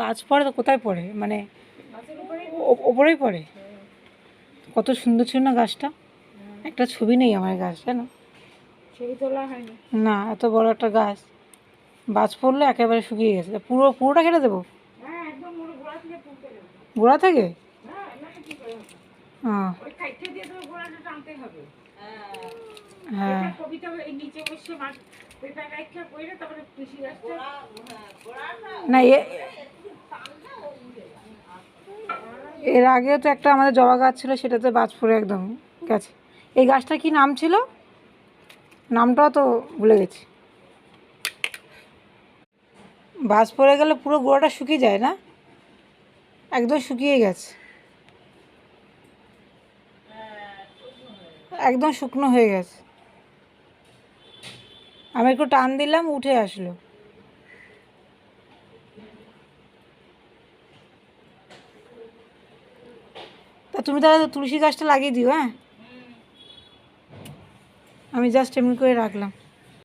বাজ পড়ে তো কোথায় পড়ে, মানে ওপরেই পড়ে? কত সুন্দর ছিল না গাছটা। একটা ছবি নেই আমার গাছ, জানো? ছবি তোলা হয়নি। না, এত বড় একটা গাছ বাজ পড়লে একেবারে শুকিয়ে গেছে। পুরোটা কেটে দেবো? হ্যাঁ, একদম ওর গোড়া থেকে তুলতে হবে। গোড়া থেকে? হ্যাঁ, নাহলে কি করে হবে? হ্যাঁ ওই কাইটটা দিয়ে তো গোড়াটা টানতে হবে। হ্যাঁ। এটা কবিতা এই নিচে বসে মাছ পেটা রাখা কইরে তারপরে কৃষি গাছটা না, এর আগেও তো একটা আমাদের জবা গাছ ছিল, সেটাতে বাজ পড়ে একদম গেছে। এই গাছটা কি নাম ছিল? নামটাও তো ভুলে গেছি। বাজ পড়ে গেলে পুরো গোড়াটা শুকিয়ে যায় না? একদম শুকিয়ে গেছে, একদম শুকনো হয়ে গেছে। আমি একটু টান দিলাম, উঠে আসলো। তা তুমি তাহলে তুলসী গাছটা লাগিয়ে দিও। হ্যাঁ, আমি জাস্ট এমনি করে রাখলাম।